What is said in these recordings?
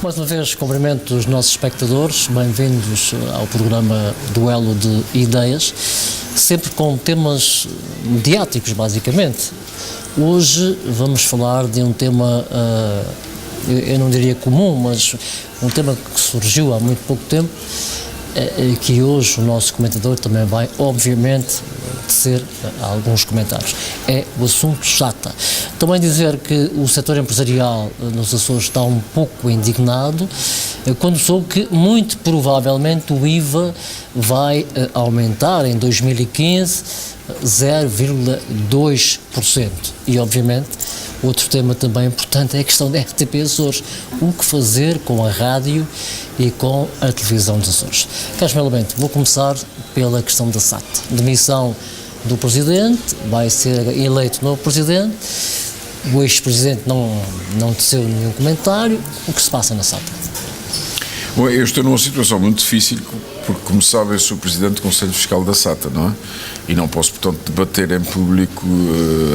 Mais uma vez, cumprimento os nossos espectadores, bem-vindos ao programa Duelo de Ideias, sempre com temas mediáticos, basicamente. Hoje vamos falar de um tema, eu não diria comum, mas um tema que surgiu há muito pouco tempo, que hoje o nosso comentador também vai, obviamente, tecer alguns comentários. É o assunto SATA. Também dizer que o setor empresarial nos Açores está um pouco indignado quando soube que, muito provavelmente, o IVA vai aumentar em 2015 0,2%. E, obviamente, outro tema também importante é a questão da RTP Açores. O que fazer com a rádio e com a televisão dos Açores? Carlos Melo Bento, vou começar pela questão da SAT. Demissão do Presidente, vai ser eleito novo Presidente, o ex-Presidente não teceu nenhum comentário. O que se passa na SAT? Bom, eu estou numa situação muito difícil, porque, como sabem, eu sou Presidente do Conselho Fiscal da SATA, não é? E não posso, portanto, debater em público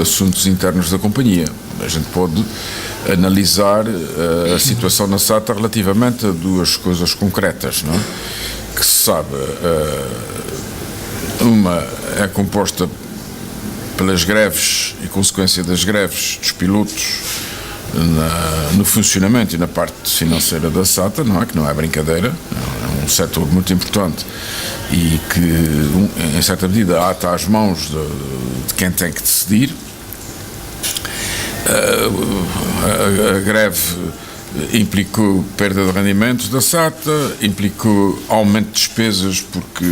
assuntos internos da companhia. A gente pode analisar a situação na SATA relativamente a duas coisas concretas, não é? Que se sabe, uma é composta pelas greves e consequência das greves dos pilotos no funcionamento e na parte financeira da SATA, não é? Que não é brincadeira, é um setor muito importante e que, em certa medida, ata às mãos de quem tem que decidir. A greve implicou perda de rendimentos da SATA, implicou aumento de despesas porque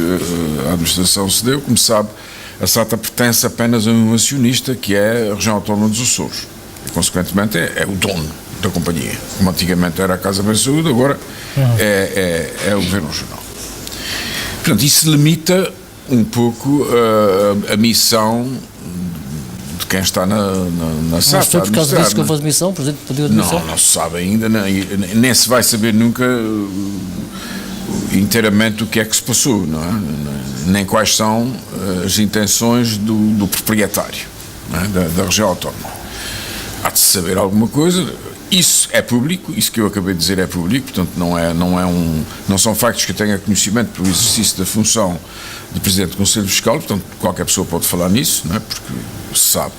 a administração cedeu. Como sabe, a SATA pertence apenas a um acionista, que é a Região Autónoma dos Açores. E, consequentemente, é o dono da companhia. Como antigamente era a Casa Bem Saúde, agora é o Governo Regional. Portanto, isso limita um pouco a missão de quem está na SATA. Mas foi por causa disso que houve a demissão? O Presidente pediu a demissão? Não se sabe ainda, nem se vai saber nunca inteiramente o que é que se passou, não é? Nem quais são as intenções do proprietário, não é? da região autónoma. Há de se saber alguma coisa. Isso é público, isso que eu acabei de dizer é público, portanto não são factos que eu tenha conhecimento pelo exercício da função de Presidente do Conselho Fiscal, portanto qualquer pessoa pode falar nisso, não é? Porque se sabe.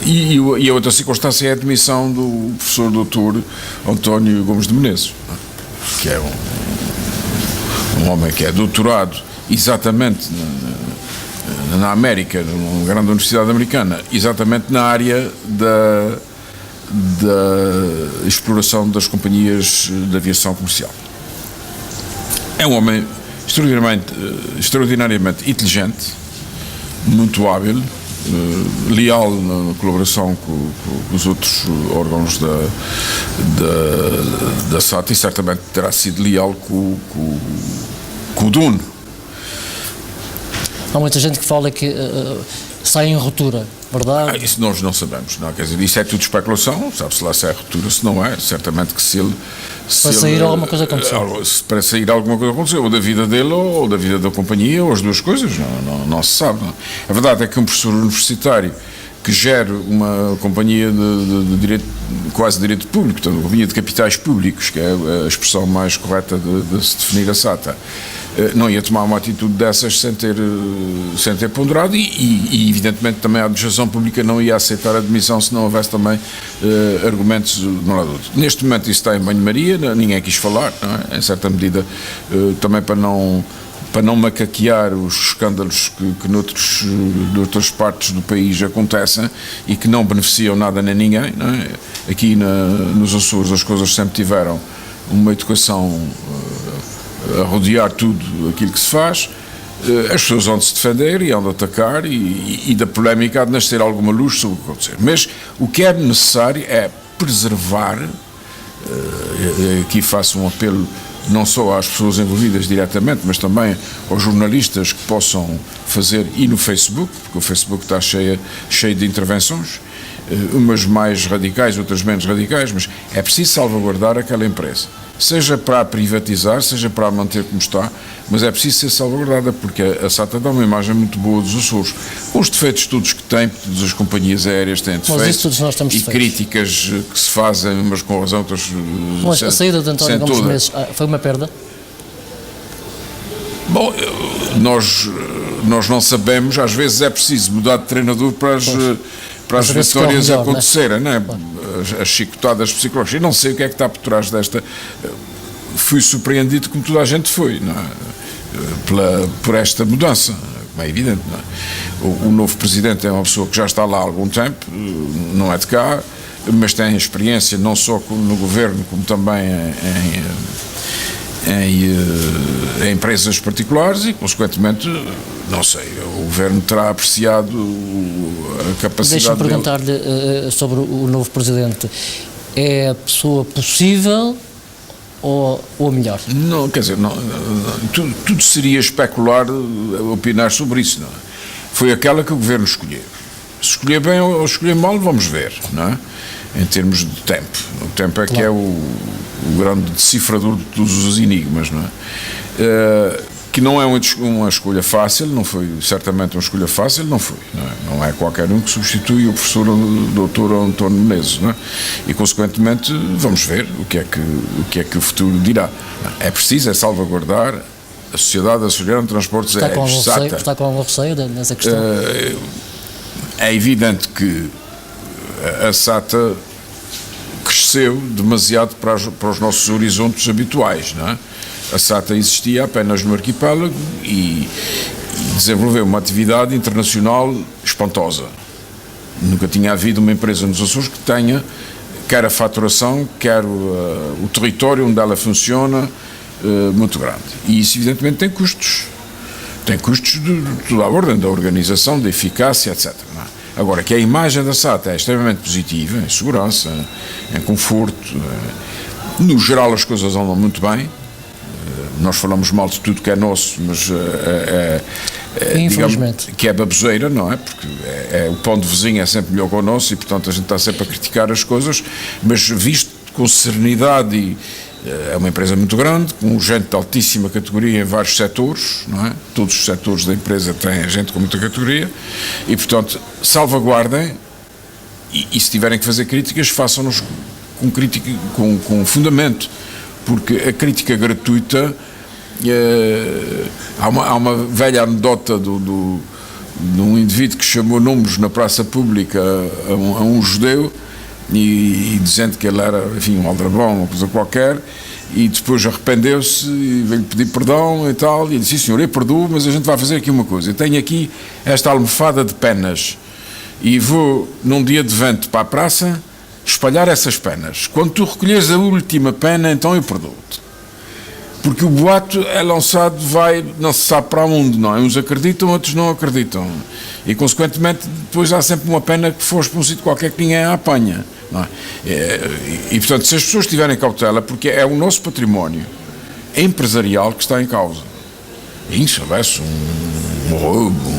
E a outra circunstância é a admissão do professor Dr. António Gomes de Menezes, que é um homem que é doutorado exatamente na América, numa grande universidade americana, exatamente na área da exploração das companhias de aviação comercial. É um homem extraordinariamente inteligente, muito hábil, leal na colaboração com os outros órgãos da SATA, e certamente terá sido leal com o dono. Há muita gente que fala que sai em ruptura, verdade? Isso nós não sabemos, não? Quer dizer, isso é tudo especulação, sabe-se lá se é ruptura, se não é, certamente que se ele... Para sair alguma coisa aconteceu. Para sair alguma coisa aconteceu, ou da vida dele ou da vida da companhia, ou as duas coisas, não se sabe. Não? A verdade é que um professor universitário que gere uma companhia de direito, quase direito público, portanto, uma companhia de capitais públicos, que é a expressão mais correta de se definir a SATA, não ia tomar uma atitude dessas sem ter ponderado e evidentemente também a administração pública não ia aceitar a demissão se não houvesse também argumentos de um lado ou outro. Neste momento isso está em banho-maria, ninguém quis falar, não é? Em certa medida, também para não macaquear os escândalos que noutras partes do país acontecem e que não beneficiam nada nem ninguém, não é? Aqui nos Açores as coisas sempre tiveram uma educação a rodear tudo aquilo que se faz. As pessoas hão de se defender e hão de atacar e da polémica há de nascer alguma luz sobre o que acontecer. Mas o que é necessário é preservar, aqui faço um apelo não só às pessoas envolvidas diretamente, mas também aos jornalistas que possam fazer, e no Facebook, porque o Facebook está cheio de intervenções, umas mais radicais, outras menos radicais, mas é preciso salvaguardar aquela empresa. seja para a privatizar, seja para a manter como está, mas é preciso ser salvaguardada, porque a SATA dá uma imagem muito boa dos Açores, com os defeitos todos que tem, todas as companhias aéreas têm defeitos, e críticas que se fazem, mas com razão, outras, mas a saída de António Gomes de Menezes foi uma perda? Bom, nós não sabemos, às vezes é preciso mudar de treinador para as vitórias melhor, acontecerem, não é? As chicotadas psicológicas. Eu não sei o que é que está por trás desta. Fui surpreendido, como toda a gente foi, não é? Por esta mudança, é evidente. Não é? O novo presidente é uma pessoa que já está lá há algum tempo, não é de cá, mas tem experiência não só no governo, como também em empresas particulares e, consequentemente, não sei, o governo terá apreciado a capacidade. Deixa-me perguntar-lhe sobre o novo presidente. É a pessoa possível ou a melhor? Não, quer dizer, tudo seria especular, opinar sobre isso, não é? Foi aquela que o governo escolheu. Se escolher bem ou escolher mal, vamos ver, não é? Em termos de tempo. O tempo é que é o grande decifrador de todos os enigmas, não é? Que não é uma escolha fácil, não foi certamente uma escolha fácil, não foi. Não é qualquer um que substitui o professor Dr. António Menezes, não é? E, consequentemente, vamos ver o que é que o futuro dirá. É preciso salvaguardar a Sociedade Açoriana de Transportes Aéreos. Está com algum receio nessa questão? É evidente que a SATA cresceu demasiado para os nossos horizontes habituais, não é? A SATA existia apenas no arquipélago e desenvolveu uma atividade internacional espantosa. Nunca tinha havido uma empresa nos Açores que tenha quer a faturação, quer o território onde ela funciona muito grande. E isso, evidentemente, tem custos. Tem custos de toda a ordem, da organização, da eficácia, etc. Não é? Agora, que a imagem da SATA é extremamente positiva, em segurança, em conforto, no geral as coisas andam muito bem. Nós falamos mal de tudo que é nosso, mas infelizmente, digamos, que é baboseira, não é? Porque o pão de vizinho é sempre melhor que o nosso e, portanto, a gente está sempre a criticar as coisas, mas visto com serenidade e é uma empresa muito grande, com gente de altíssima categoria em vários setores, não é? Todos os setores da empresa têm gente com muita categoria e, portanto, salvaguardem e se tiverem que fazer críticas, façam-nos com fundamento, porque a crítica gratuita, há uma velha anedota de um indivíduo que chamou nomes na praça pública a um judeu e dizendo que ele era, enfim, um aldrabão, uma coisa qualquer, e depois arrependeu-se e veio pedir perdão e tal, e disse: sim senhor, eu perdoo, mas a gente vai fazer aqui uma coisa, eu tenho aqui esta almofada de penas e vou num dia de vento para a praça espalhar essas penas, quando tu recolheres a última pena, então eu perdoo-te, porque o boato é lançado, não se sabe para onde, não é? Uns acreditam, outros não acreditam, e consequentemente depois há sempre uma pena que foge para um sítio qualquer que ninguém a apanha, não é? E portanto, se as pessoas tiverem cautela, porque é o nosso património empresarial que está em causa, e se houvesse um roubo,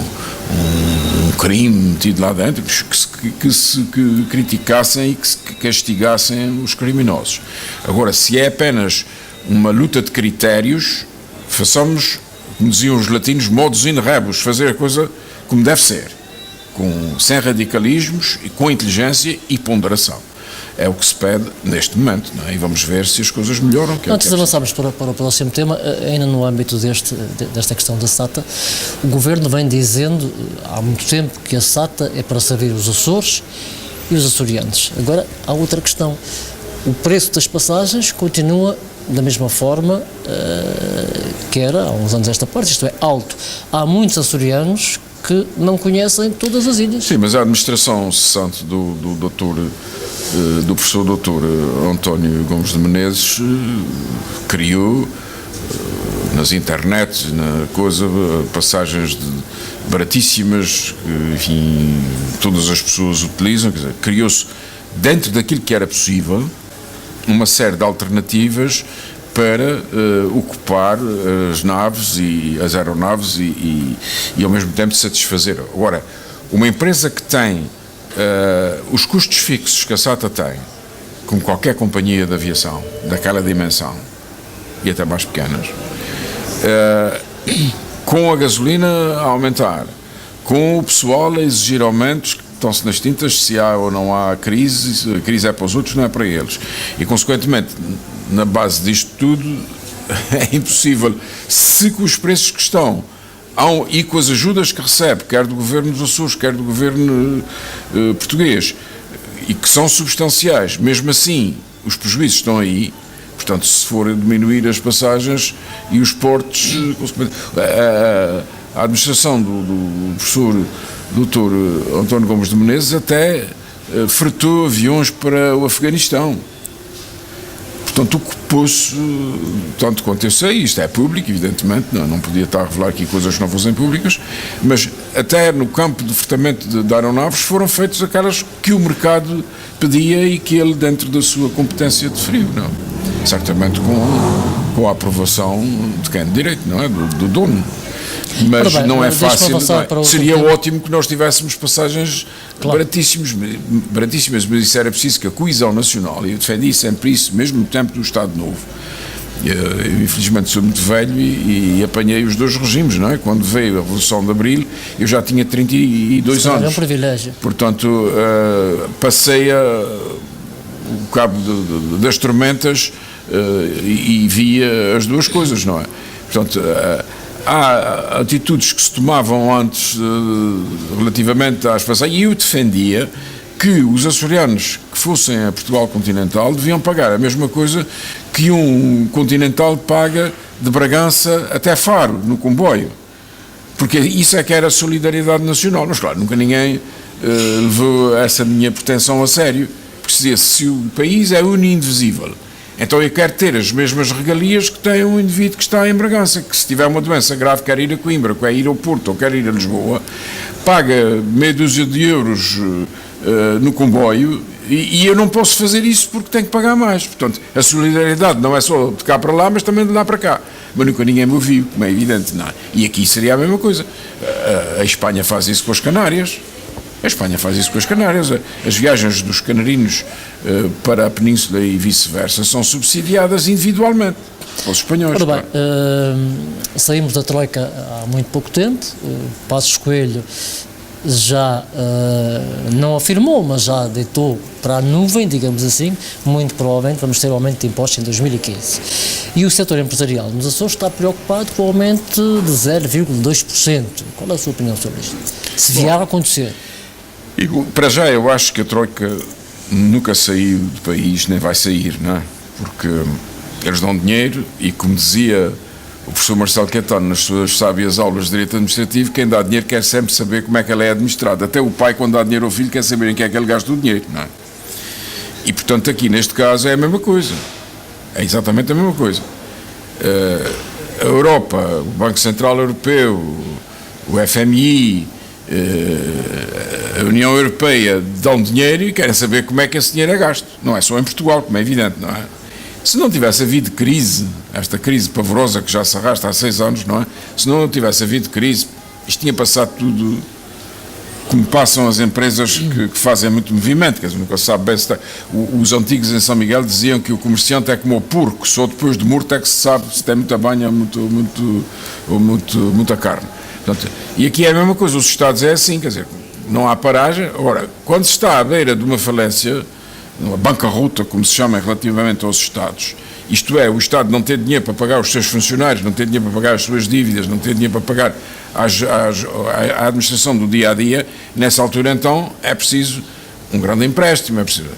um crime metido lá dentro, que se criticassem e que se castigassem os criminosos. Agora, se é apenas uma luta de critérios, façamos, como diziam os latinos, modus in rebus, fazer a coisa como deve ser, sem radicalismos e com inteligência e ponderação. É o que se pede neste momento, não é? E vamos ver se as coisas melhoram. Antes de avançarmos para o próximo tema, ainda no âmbito desta questão da SATA, o Governo vem dizendo há muito tempo que a SATA é para servir os Açores e os açorianos. Agora, há outra questão. O preço das passagens continua da mesma forma que era há uns anos esta parte, isto é, alto. Há muitos açorianos que não conhecem todas as ilhas. Sim, mas a administração cessante do professor doutor António Gomes de Menezes criou nas internets, passagens baratíssimas, que, enfim, todas as pessoas utilizam, quer dizer, criou-se, dentro daquilo que era possível, uma série de alternativas para ocupar as naves e as aeronaves e ao mesmo tempo satisfazer. Agora, uma empresa que tem os custos fixos que a SATA tem como qualquer companhia de aviação, daquela dimensão, e até mais pequenas, com a gasolina a aumentar, com o pessoal a exigir aumentos que estão-se nas tintas, se há ou não há crise, a crise é para os outros, não é para eles. E, consequentemente, na base disto tudo, é impossível, se com os preços que estão, e com as ajudas que recebe, quer do governo dos Açores, quer do governo português, e que são substanciais, mesmo assim, os prejuízos estão aí. Portanto, se for diminuir as passagens e os portos, a administração do professor Dr. António Gomes de Menezes até fretou aviões para o Afeganistão. Portanto, o que pôs, tanto quanto eu sei, isto é público, evidentemente, não podia estar a revelar aqui coisas que não fossem públicas, mas até no campo de fretamento de aeronaves foram feitas aquelas que o mercado pedia e que ele, dentro da sua competência, deferiu, não? Certamente com a aprovação de quem de direito, não é? Do dono. Mas bem, não é fácil. Seria tema. ótimo que nós tivéssemos passagens baratíssimas, mas isso era preciso que a coesão nacional, e eu defendi sempre isso, mesmo no tempo do Estado Novo. Eu, infelizmente, sou muito velho e apanhei os dois regimes, não é? Quando veio a Revolução de Abril, eu já tinha 32 anos. É um privilégio. Portanto, passei o cabo das tormentas e via as duas coisas, não é? Portanto, há atitudes que se tomavam antes relativamente às passagens, e eu defendia que os açorianos que fossem a Portugal continental deviam pagar a mesma coisa que um continental paga de Bragança até Faro, no comboio, porque isso é que era solidariedade nacional. Mas claro, nunca ninguém levou essa minha pretensão a sério, porque se o país é único e indivisível, então eu quero ter as mesmas regalias que tem um indivíduo que está em Bragança, que se tiver uma doença grave quer ir a Coimbra, quer ir ao Porto ou quer ir a Lisboa, paga meia dúzia de euros no comboio e eu não posso fazer isso porque tenho que pagar mais. Portanto, a solidariedade não é só de cá para lá, mas também de lá para cá. Mas nunca ninguém me ouviu, como é evidente. Não. E aqui seria a mesma coisa. A Espanha faz isso com as Canárias. A Espanha faz isso com as Canárias. As viagens dos canarinos para a Península e vice-versa são subsidiadas individualmente pelos espanhóis. Ora bem, saímos da Troika há muito pouco tempo. Passos Coelho já não afirmou, mas já deitou para a nuvem, digamos assim, muito provavelmente vamos ter aumento de impostos em 2015. E o setor empresarial nos Açores está preocupado com o aumento de 0,2%. Qual é a sua opinião sobre isto? Se vier a acontecer. Para já, eu acho que a Troika nunca saiu do país, nem vai sair, não é? Porque eles dão dinheiro e, como dizia o professor Marcelo Caetano nas suas sábias aulas de Direito Administrativo, quem dá dinheiro quer sempre saber como é que ele é administrado. Até o pai, quando dá dinheiro ao filho, quer saber em que é que ele gasta o dinheiro, não é? E, portanto, aqui, neste caso, é a mesma coisa. É exatamente a mesma coisa. A Europa, o Banco Central Europeu, o FMI, a União Europeia dão dinheiro e querem saber como é que esse dinheiro é gasto. Não é só em Portugal, como é evidente, não é? Se não tivesse havido crise, esta crise pavorosa que já se arrasta há 6 anos, não é? Se não tivesse havido crise, isto tinha passado tudo como passam as empresas que fazem muito movimento, quer dizer, nunca se sabe bem se está. Os antigos em São Miguel diziam que o comerciante é como o porco, só depois de morto é que se sabe se tem muita banha ou muita carne. Portanto, e aqui é a mesma coisa, os Estados é assim, quer dizer, não há paragem. Agora, quando se está à beira de uma falência, uma bancarrota, como se chama relativamente aos Estados, isto é, o Estado não tem dinheiro para pagar os seus funcionários, não tem dinheiro para pagar as suas dívidas, não tem dinheiro para pagar a administração do dia-a-dia, nessa altura, então, é preciso um grande empréstimo, é preciso.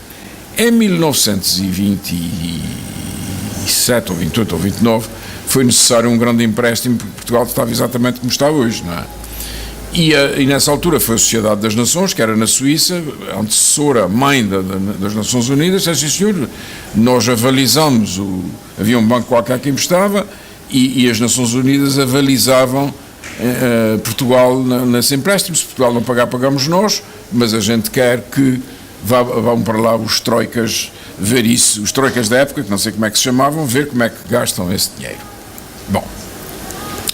Em 1927, ou 28, ou 29, foi necessário um grande empréstimo, porque Portugal estava exatamente como está hoje, não é? E nessa altura foi a Sociedade das Nações, que era na Suíça, a antecessora, mãe das Nações Unidas, disse, sim senhor, nós avalizamos, havia um banco qualquer que emprestava, e as Nações Unidas avalizavam Portugal nesse empréstimo. Se Portugal não pagar, pagamos nós, mas a gente quer que vão para lá os troicas ver isso, os troicas da época, que não sei como é que se chamavam, ver como é que gastam esse dinheiro. Bom,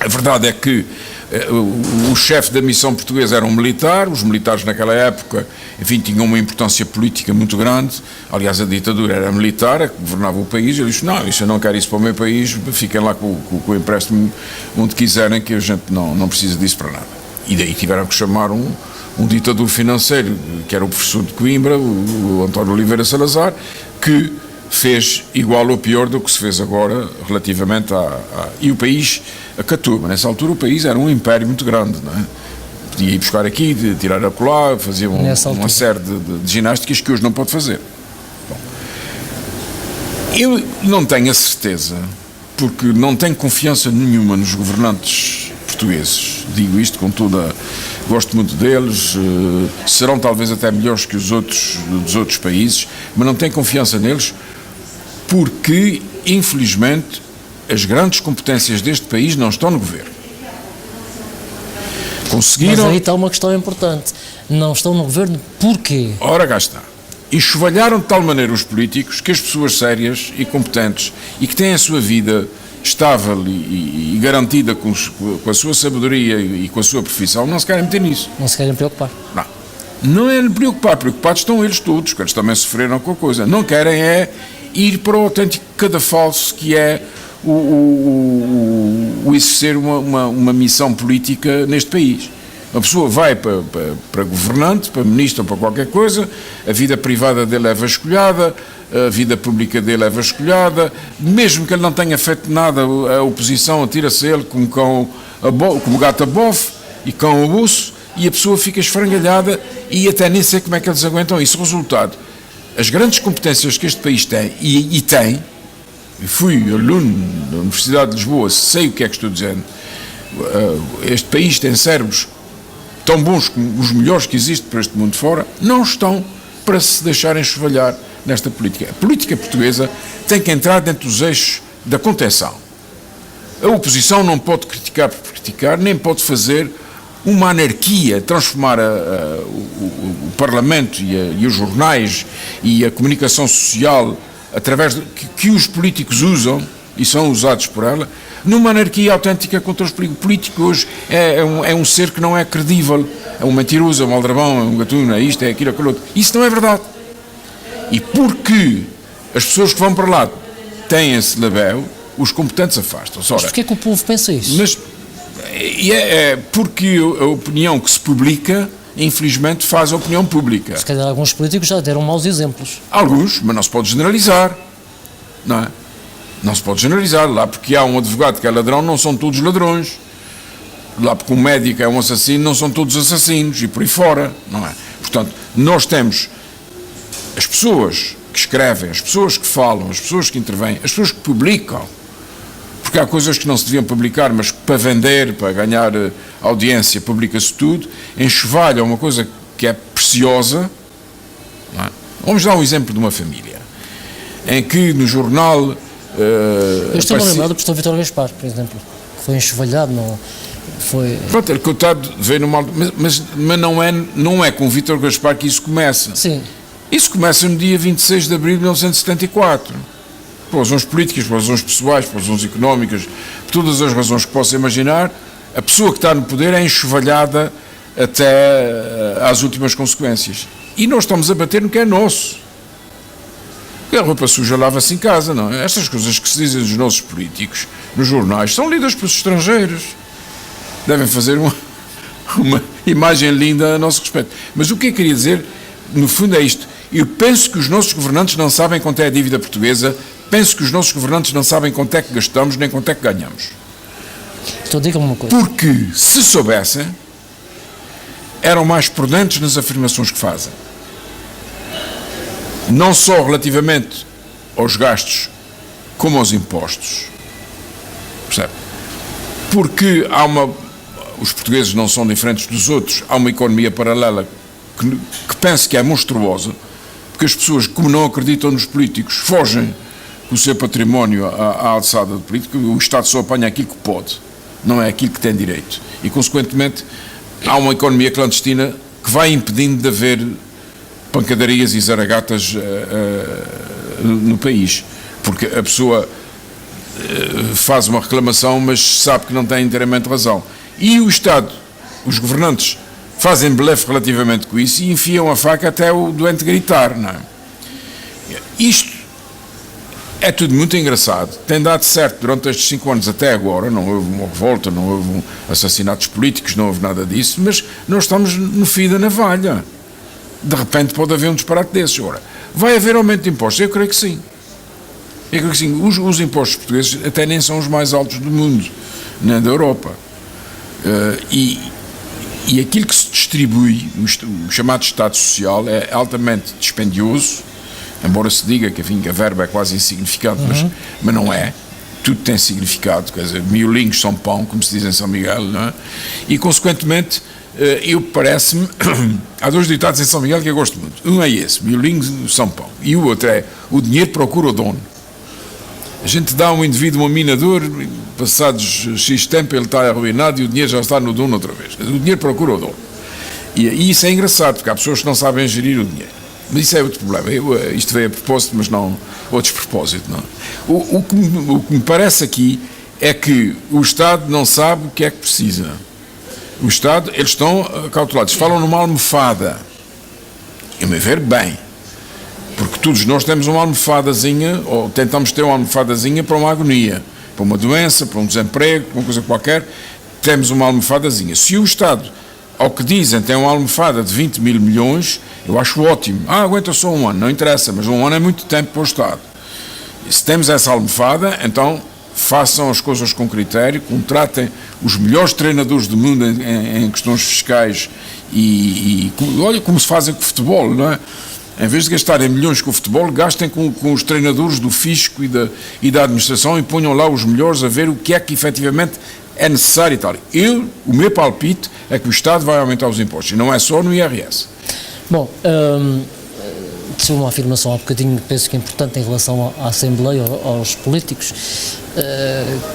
a verdade é que O chefe da missão portuguesa era um militar, os militares naquela época, enfim, tinham uma importância política muito grande, aliás a ditadura era militar, a que governava o país, ele disse, não, isso eu não quero isso para o meu país, fiquem lá com o empréstimo onde quiserem, que a gente não precisa disso para nada. E daí tiveram que chamar um ditador financeiro, que era o professor de Coimbra, o António Oliveira Salazar, que fez igual ou pior do que se fez agora relativamente e o país acatou, mas nessa altura o país era um império muito grande, não é? Podia ir buscar aqui, tirar acolá, fazia uma série de ginásticas que hoje não pode fazer. Bom, eu não tenho a certeza, porque não tenho confiança nenhuma nos governantes portugueses, digo isto com toda... Gosto muito deles, serão talvez até melhores que os outros dos outros países, mas não tenho confiança neles porque, infelizmente, as grandes competências deste país não estão no governo. Conseguiram... Mas aí está uma questão importante. Não estão no governo porquê? Ora, cá está. Enxovalharam de tal maneira os políticos que as pessoas sérias e competentes e que têm a sua vida estável e garantida com a sua sabedoria e com a sua profissão, não se querem meter nisso. Não se querem preocupar. Não é preocupar, preocupados estão eles todos, que eles também sofreram com a coisa. Não querem é ir para o autêntico cadafalso que é o exercer uma missão política neste país. A pessoa vai para governante, para ministro ou para qualquer coisa, a vida privada dele é vasculhada, a vida pública dele é vasculhada, mesmo que ele não tenha feito nada, a oposição atira-se a ele como gato a bofe e cão a buço, e a pessoa fica esfrangalhada e até nem sei como é que eles aguentam isso. Resultado, as grandes competências que este país tem, e tem, eu fui aluno da Universidade de Lisboa, sei o que é que estou dizendo, este país tem cérebros tão bons como os melhores que existem para este mundo fora, não estão para se deixarem enxovalhar nesta política. A política portuguesa tem que entrar dentro dos eixos da contenção. A oposição não pode criticar por criticar, nem pode fazer uma anarquia, transformar o Parlamento e os jornais e a comunicação social através que os políticos usam e são usados por ela, numa anarquia autêntica contra os políticos. O político hoje é um ser que não é credível, é um mentiroso, é um aldrabão, é um gatuno, é isto, é aquilo, aquilo outro. Isso não é verdade. E porque as pessoas que vão para lá têm esse labéu, os competentes afastam-se. Mas porquê que o povo pensa isso? Mas é porque a opinião que se publica, infelizmente, faz a opinião pública. Se calhar alguns políticos já deram maus exemplos. Alguns, mas não se pode generalizar, não é? Não se pode generalizar. Lá porque há um advogado que é ladrão, não são todos ladrões. Lá porque um médico é um assassino, não são todos assassinos, e por aí fora, não é? Portanto, nós temos as pessoas que escrevem, as pessoas que falam, as pessoas que intervêm, as pessoas que publicam, porque há coisas que não se deviam publicar, mas para vender, para ganhar audiência, publica-se tudo, enxovalha uma coisa que é preciosa, não é? Vamos dar um exemplo de uma família, em que no jornal... Eu estou a lembrar do professor Vítor Gaspar, por exemplo, que foi enxovalhado, não foi... Pronto, ele coitado veio no mal... Mas não é com o Vítor Gaspar que isso começa. Sim. Isso começa no dia 26 de abril de 1974. Por razões políticas, por razões pessoais, por razões económicas, por todas as razões que possa imaginar, a pessoa que está no poder é enxovalhada até às últimas consequências. E nós estamos a bater no que é nosso. E a roupa suja lava-se em casa, não é? Estas coisas que se dizem dos nossos políticos nos jornais são lidas pelos estrangeiros. Devem fazer uma imagem linda a nosso respeito. Mas o que eu queria dizer, no fundo, é isto. Eu penso que os nossos governantes não sabem quanto é a dívida portuguesa, penso que os nossos governantes não sabem quanto é que gastamos, nem quanto é que ganhamos. Então diga-me uma coisa. Porque, se soubessem, eram mais prudentes nas afirmações que fazem. Não só relativamente aos gastos, como aos impostos. Percebe? Porque os portugueses não são diferentes dos outros, há uma economia paralela que penso que é monstruosa, porque as pessoas, como não acreditam nos políticos, fogem com o seu património à alçada de político. O Estado só apanha aquilo que pode, não é aquilo que tem direito. E, consequentemente, há uma economia clandestina que vai impedindo de haver pancadarias e zaragatas no país, porque a pessoa faz uma reclamação, mas sabe que não tem inteiramente razão. E o Estado, os governantes, fazem blefe relativamente com isso e enfiam a faca até o doente gritar, não é? Isto é tudo muito engraçado, tem dado certo durante estes 5 anos até agora, não houve uma revolta, não houve assassinatos políticos, não houve nada disso, mas nós estamos no fio da navalha. De repente pode haver um disparate desses. Ora, vai haver aumento de impostos? Eu creio que sim. Eu creio que sim. Os impostos portugueses até nem são os mais altos do mundo, nem da Europa. E aquilo que se distribui, o chamado Estado Social, é altamente dispendioso, embora se diga que, enfim, que a verba é quase insignificante, mas não é. Tudo tem significado, quer dizer, miolinhos são pão, como se diz em São Miguel, não é? E, consequentemente, parece-me, há 2 ditados em São Miguel que eu gosto muito. Um é esse, miolinhos são pão, e o outro é, o dinheiro procura o dono. A gente dá a um indivíduo uma mina de ouro, passados X tempo ele está arruinado e o dinheiro já está no dono outra vez. O dinheiro procura o dono. E isso é engraçado, porque há pessoas que não sabem gerir o dinheiro. Mas isso é outro problema. Isto veio a propósito, mas não ou despropósito. Não. O que me parece aqui é que o Estado não sabe o que é que precisa. O Estado, eles estão cautelados. Falam numa almofada. Eu me ver bem. Porque todos nós temos uma almofadazinha, ou tentamos ter uma almofadazinha para uma agonia, para uma doença, para um desemprego, para uma coisa qualquer, temos uma almofadazinha. Se o Estado, ao que dizem, tem uma almofada de 20 mil milhões, eu acho ótimo. Aguenta só um ano, não interessa, mas um ano é muito tempo para o Estado. E se temos essa almofada, então façam as coisas com critério, contratem os melhores treinadores do mundo em questões fiscais e olha como se fazem com o futebol, não é? Em vez de gastarem milhões com o futebol, gastem com os treinadores do fisco e da administração e ponham lá os melhores a ver o que é que efetivamente é necessário e tal. O meu palpite é que o Estado vai aumentar os impostos, e não é só no IRS. Bom, disse uma afirmação há bocadinho, penso que é importante em relação à Assembleia, aos políticos,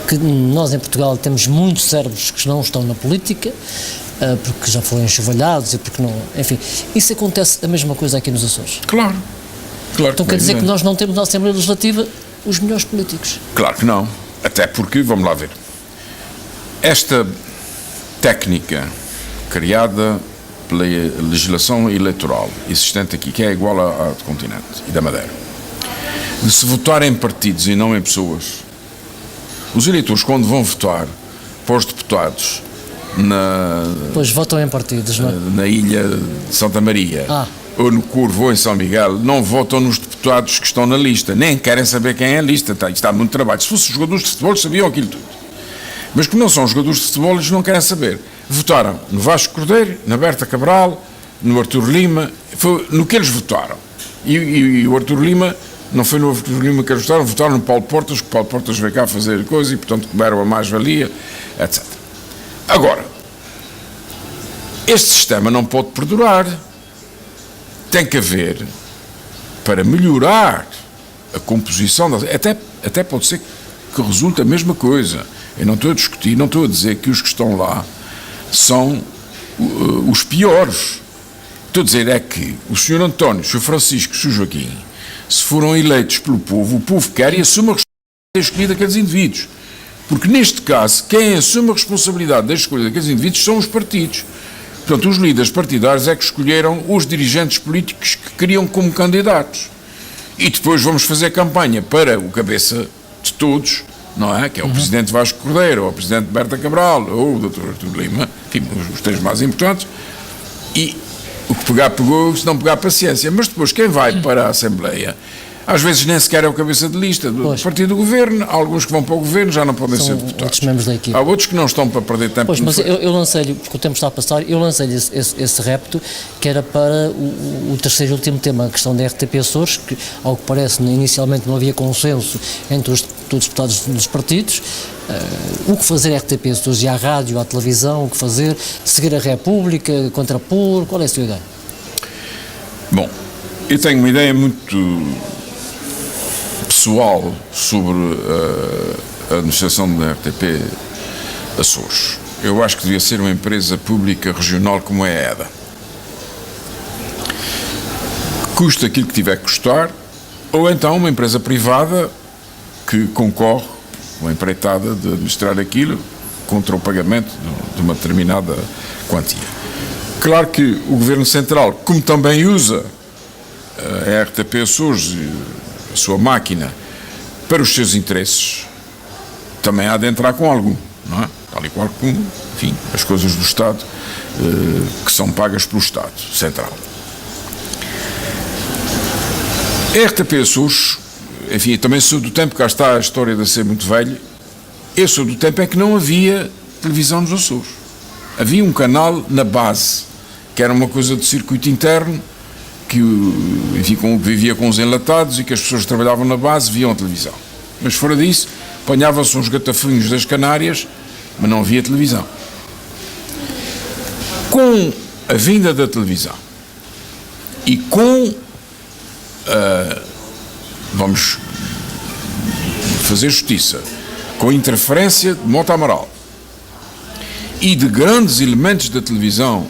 que nós em Portugal temos muitos cérebros que não estão na política, porque já foram enxovalhados e porque não... Enfim, isso acontece a mesma coisa aqui nos Açores. Claro. Então quer dizer que nós não temos na Assembleia Legislativa os melhores políticos? Claro que não. Até porque, vamos lá ver, esta técnica criada pela legislação eleitoral existente aqui, que é igual à do continente e da Madeira, de se votar em partidos e não em pessoas, os eleitores, quando vão votar para os deputados Pois votam em partidos, não é? Na ilha de Santa Maria ou no Curvo ou em São Miguel, não votam nos deputados que estão na lista, nem querem saber quem é a lista. Isto dá muito trabalho. Se fossem jogadores de futebol, sabiam aquilo tudo. Mas como não são jogadores de futebol, eles não querem saber. Votaram no Vasco Cordeiro, na Berta Cabral, no Artur Lima, foi no que eles votaram. E o Artur Lima, não foi no Artur Lima que eles votaram no Paulo Portas, que o Paulo Portas veio cá fazer coisa e, portanto, comeram a mais-valia, etc. Agora, este sistema não pode perdurar. Tem que haver, para melhorar a composição, até pode ser que resulte a mesma coisa. Eu não estou a discutir, não estou a dizer que os que estão lá são os piores. Estou a dizer é que o Sr. António, o Sr. Francisco, o Sr. Joaquim, se foram eleitos pelo povo, o povo quer e assume a responsabilidade de ter escolhido aqueles indivíduos. Porque, neste caso, quem assume a responsabilidade da escolha daqueles indivíduos são os partidos. Portanto, os líderes partidários é que escolheram os dirigentes políticos que queriam como candidatos. E depois vamos fazer campanha para o cabeça de todos, não é? Que é o Presidente Vasco Cordeiro, ou o Presidente Berta Cabral, ou o Dr. Artur Lima, enfim, os 3 mais importantes, e o que pegar, pegou, se não pegar, paciência. Mas depois, quem vai para a Assembleia, às vezes nem sequer é o cabeça de lista do partido do governo, há alguns que vão para o governo já não podem ser deputados. Outros membros da equipe. Há outros que não estão para perder tempo. Pois, mas eu lancei-lhe, porque o tempo está a passar, eu lancei-lhe esse repto, que era para o terceiro e último tema, a questão da RTP Açores, que, ao que parece, inicialmente não havia consenso entre todos os deputados dos partidos. O que fazer a RTP Açores e à rádio, à televisão, o que fazer, seguir a República, contrapor, qual é a sua ideia? Bom, eu tenho uma ideia muito pessoal sobre a administração da RTP Açores. Eu acho que devia ser uma empresa pública regional como é a EDA. Custa aquilo que tiver que custar, ou então uma empresa privada que concorre, uma empreitada de administrar aquilo, contra o pagamento de uma determinada quantia. Claro que o Governo Central, como também usa a RTP Açores, a sua máquina, para os seus interesses, também há de entrar com algum, não é? Tal e qual como, enfim, as coisas do Estado que são pagas pelo Estado Central. A RTP Açores, enfim, também sou do tempo, cá está a história de ser muito velho, eu sou do tempo em que não havia televisão nos Açores. Havia um canal na base, que era uma coisa de circuito interno, que enfim, vivia com os enlatados e que as pessoas que trabalhavam na base viam a televisão. Mas fora disso, apanhavam-se uns gatafunhos das Canárias, mas não havia televisão. Com a vinda da televisão e com vamos fazer justiça, com a interferência de Mota Amaral e de grandes elementos da televisão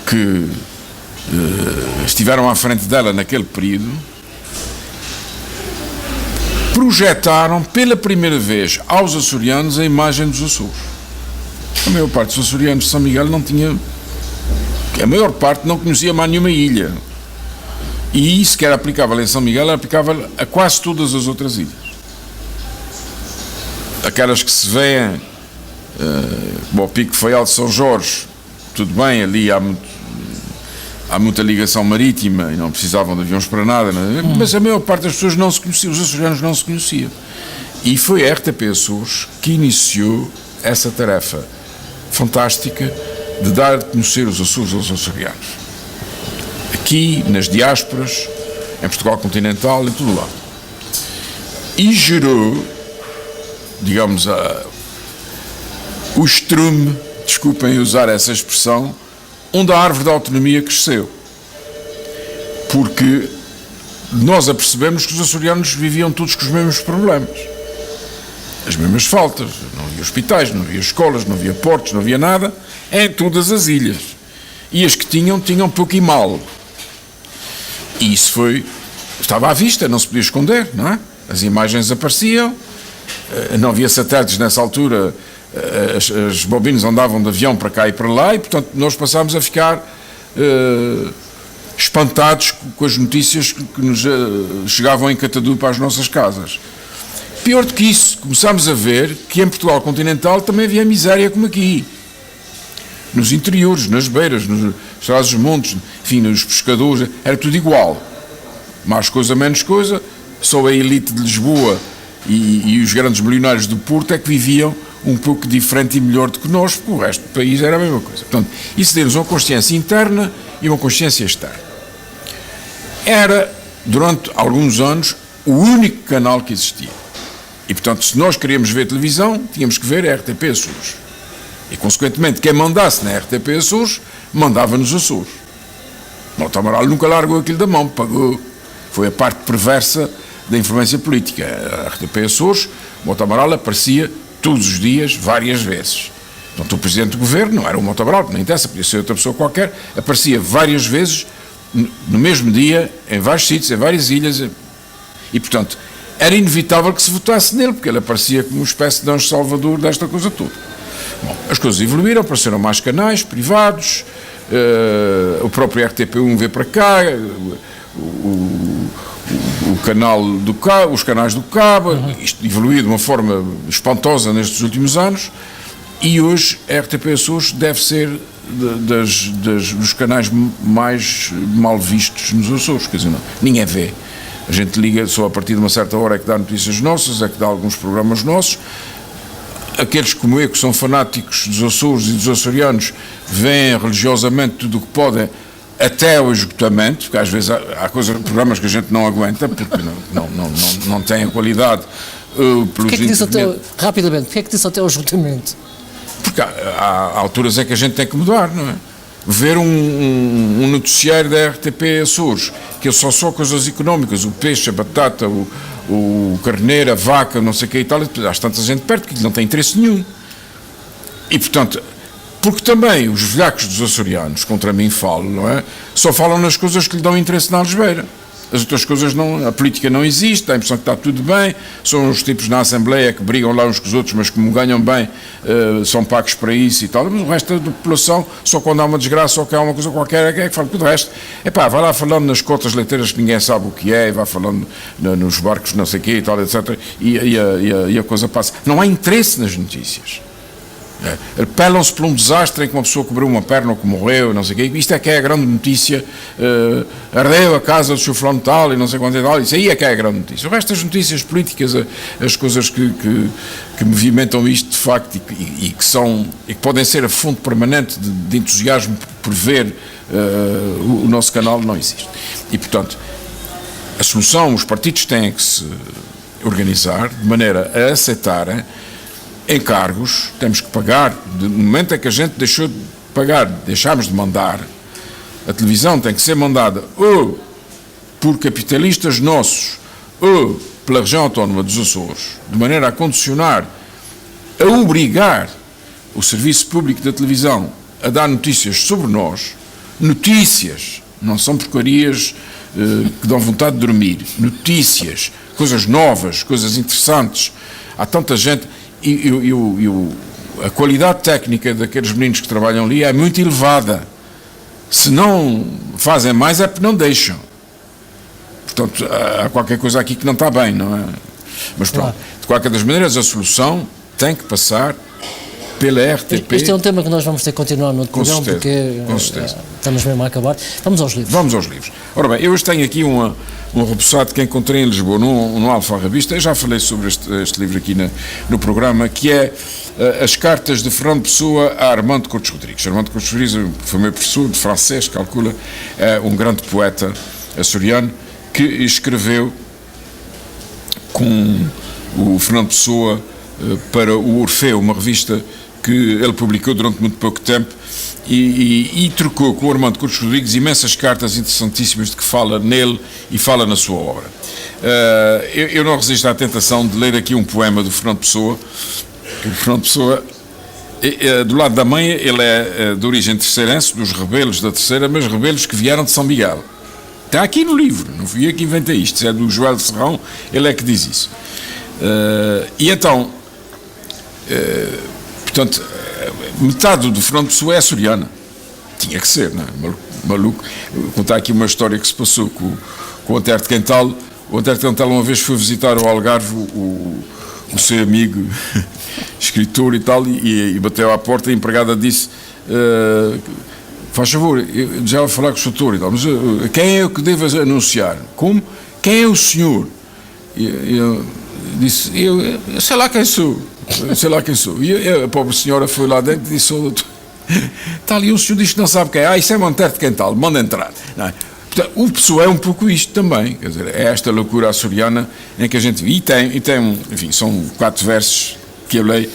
que estiveram à frente dela naquele período, projetaram pela primeira vez aos açorianos a imagem dos Açores. A maior parte dos açorianos de São Miguel não tinha, a maior parte não conhecia mais nenhuma ilha. E isso que era aplicável em São Miguel era aplicável a quase todas as outras ilhas. Aquelas que se vêem, o Pico Faial de São Jorge, tudo bem, ali há muita ligação marítima e não precisavam de aviões para nada, mas a maior parte das pessoas não se conhecia, os açorianos não se conheciam. E foi a RTP Açores que iniciou essa tarefa fantástica de dar a conhecer os Açores aos açorianos. Aqui, nas diásporas, em Portugal continental, em todo lado. E gerou, digamos, o estrume, desculpem usar essa expressão, onde a árvore da autonomia cresceu. Porque nós apercebemos que os açorianos viviam todos com os mesmos problemas. As mesmas faltas. Não havia hospitais, não havia escolas, não havia portos, não havia nada, em todas as ilhas. E as que tinham pouco e mal. E isso estava à vista, não se podia esconder, não é? As imagens apareciam, não havia satélites nessa altura, as bobinas andavam de avião para cá e para lá, e portanto nós passámos a ficar espantados com as notícias que nos chegavam em Catadupa às nossas casas. Pior do que isso, começámos a ver que em Portugal continental também havia miséria como aqui. Nos interiores, nas beiras, nos estradas dos montes, enfim, nos pescadores, era tudo igual. Mais coisa, menos coisa, só a elite de Lisboa e os grandes milionários do Porto é que viviam um pouco diferente e melhor do que nós, porque o resto do país era a mesma coisa. Portanto, isso deu-nos uma consciência interna e uma consciência externa. Era, durante alguns anos, o único canal que existia. E, portanto, se nós queríamos ver televisão, tínhamos que ver a RTP Açores. E, consequentemente, quem mandasse na RTP Açores, mandava nos Açores. Mota Amaral nunca largou aquilo da mão, pagou. Foi a parte perversa da influência política. A RTP Açores, Mota Amaral aparecia todos os dias, várias vezes. Portanto, o Presidente do Governo, não era o Mota Amaral, nem interessa, podia ser outra pessoa qualquer, aparecia várias vezes, no mesmo dia, em vários sítios, em várias ilhas. E, portanto, era inevitável que se votasse nele, porque ele aparecia como uma espécie de anjo salvador desta coisa toda. Bom, as coisas evoluíram, apareceram mais canais privados, o próprio RTP1 veio para cá, o canal do Cabo, os canais do Cabo, isto evoluiu de uma forma espantosa nestes últimos anos, e hoje a RTP Açores deve ser dos canais mais mal vistos nos Açores, quer dizer, ninguém vê. A gente liga só a partir de uma certa hora é que dá notícias nossas, é que dá alguns programas nossos. Aqueles como eu, que são fanáticos dos Açores e dos açorianos, veem religiosamente tudo o que podem, até ao esgotamento, porque às vezes há programas que a gente não aguenta, porque não têm a qualidade. Porquê é que disse rapidamente, porquê é que disse até ao esgotamento? Porque há alturas em que a gente tem que mudar, não é? Ver um noticiário da RTP Açores, que é só coisas económicas, o peixe, a batata, o carneiro, a vaca, não sei o que e tal, há tanta gente perto que não tem interesse nenhum. E, portanto, porque também os velhacos dos açorianos, contra mim falo, não é? Só falam nas coisas que lhe dão interesse na algebeira. as outras coisas não, a política não existe, dá a impressão que está tudo bem, são os tipos na Assembleia que brigam lá uns com os outros, mas como ganham bem, são pagos para isso e tal, mas o resto da população, só quando há uma desgraça ou que há uma coisa qualquer, é que fala tudo o resto. Vai lá falando nas cotas leiteiras que ninguém sabe o que é, e vai falando nos barcos não sei o quê e tal, etc. E a coisa passa. Não há interesse nas notícias. Apelam-se por um desastre em que uma pessoa quebrou uma perna ou que morreu, não sei o quê. Isto é que é a grande notícia. Ardeu a casa do seu fulano tal e não sei quanto e tal. Isso aí é que é a grande notícia. O resto das notícias políticas, as coisas que movimentam isto de facto e que podem ser a fonte permanente de entusiasmo por ver o nosso canal, não existe. E, portanto, a solução, os partidos têm que se organizar de maneira a aceitarem encargos, temos que pagar, no momento em que a gente deixou de pagar, deixámos de mandar, a televisão tem que ser mandada ou por capitalistas nossos ou pela região autónoma dos Açores, de maneira a condicionar, a obrigar o serviço público da televisão a dar notícias sobre nós, notícias, não são porcarias que dão vontade de dormir, notícias, coisas novas, coisas interessantes. Há tanta gente. A qualidade técnica daqueles meninos que trabalham ali é muito elevada. Se não fazem mais é porque não deixam. Portanto, há qualquer coisa aqui que não está bem, não é? Mas pronto, claro. De qualquer das maneiras, a solução tem que passar pela RTP. Este é um tema que nós vamos ter que continuar no outro programa, porque estamos mesmo a acabar. Vamos aos livros. Vamos aos livros. Ora bem, eu hoje tenho aqui um repousado que encontrei em Lisboa, no Alfarrabista. Eu já falei sobre este livro aqui no programa, que é As Cartas de Fernando Pessoa a Armando Cortes Rodrigues. Armando Cortes Rodrigues foi meu professor de francês, calcula, é um grande poeta açoriano que escreveu com o Fernando Pessoa para o Orfeu, uma revista que ele publicou durante muito pouco tempo e trocou com o Armando Cortes Rodrigues imensas cartas interessantíssimas de que fala nele e fala na sua obra. Eu não resisto à tentação de ler aqui um poema do Fernando Pessoa. O Fernando Pessoa, do lado da mãe, ele é de origem terceirense, dos rebelos da Terceira, mas rebelos que vieram de São Miguel. Está aqui no livro, não fui eu que inventei isto, é do Joel Serrão, ele é que diz isso. E então, portanto, metade do Fernando Pessoa é açoriana. Tinha que ser, não é? Maluco. Vou contar aqui uma história que se passou com o Antero de Quental. O Antero de Quental uma vez foi visitar o Algarve o seu amigo escritor e tal, e bateu à porta e a empregada disse: faz favor, eu já vou falar com o doutor e tal, mas quem é o que devo anunciar? Como? Quem é o senhor? E eu disse: eu sei lá quem sou. Sei lá quem sou. E a pobre senhora foi lá dentro e disse: oh, doutor, está ali um senhor, diz que não sabe quem é. Isso é Antero de Quental, manda entrar. Não é? Portanto, o Pessoa é um pouco isto também, quer dizer, é esta loucura açoriana em que a gente... E tem enfim, são 4 versos que eu leio.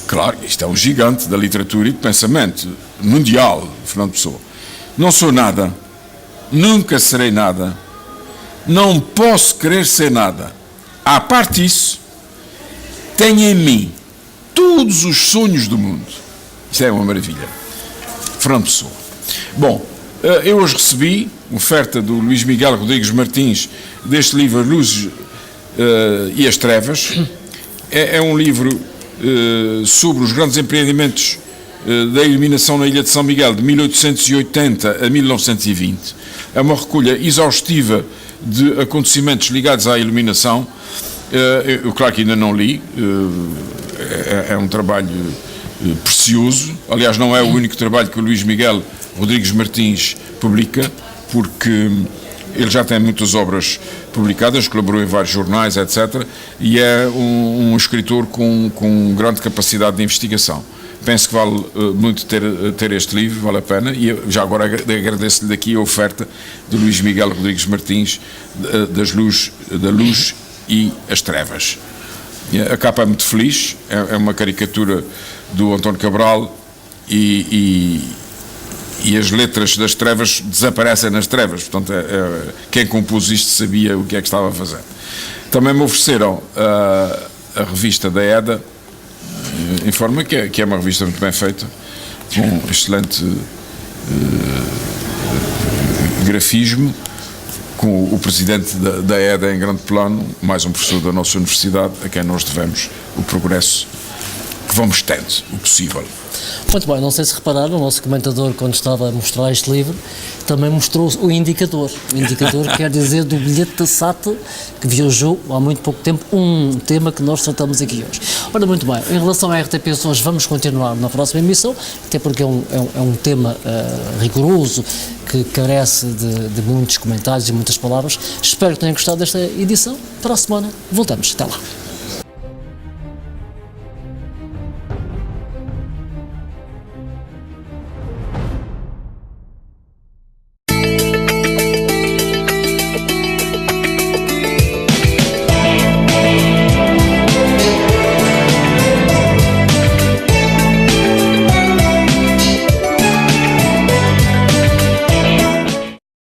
Claro, isto é um gigante da literatura e do pensamento mundial, Fernando Pessoa. Não sou nada, nunca serei nada, não posso querer ser nada. À parte isso, tenho em mim todos os sonhos do mundo. Isso é uma maravilha. Fernando Pessoa. Bom, eu hoje recebi oferta do Luís Miguel Rodrigues Martins deste livro Luzes e as Trevas. É um livro sobre os grandes empreendimentos da iluminação na Ilha de São Miguel de 1880 a 1920. É uma recolha exaustiva de acontecimentos ligados à iluminação. Eu, claro que ainda não li, é um trabalho precioso. Aliás, não é o único trabalho que o Luís Miguel Rodrigues Martins publica, porque ele já tem muitas obras publicadas, colaborou em vários jornais, etc. E é um escritor com grande capacidade de investigação. Penso que vale muito ter este livro, vale a pena, e eu já agora agradeço-lhe daqui a oferta de Luís Miguel Rodrigues Martins, da Luz e as Trevas. A capa é muito feliz, é uma caricatura do António Cabral e as letras das trevas desaparecem nas trevas, portanto quem compôs isto sabia o que é que estava a fazer. Também me ofereceram a revista da EDA, informa que é uma revista muito bem feita, com excelente grafismo, com o presidente da EDA em grande plano, mais um professor da nossa universidade, a quem nós devemos o progresso que vamos tendo, o possível. Muito bem, não sei se repararam, o nosso comentador, quando estava a mostrar este livro, também mostrou o indicador. O indicador quer dizer do bilhete da SAT, que viajou há muito pouco tempo, um tema que nós tratamos aqui hoje. Ora, muito bem, em relação à RTP hoje vamos continuar na próxima emissão, até porque é um tema rigoroso, que carece de muitos comentários e muitas palavras. Espero que tenham gostado desta edição. Para a semana voltamos. Até lá.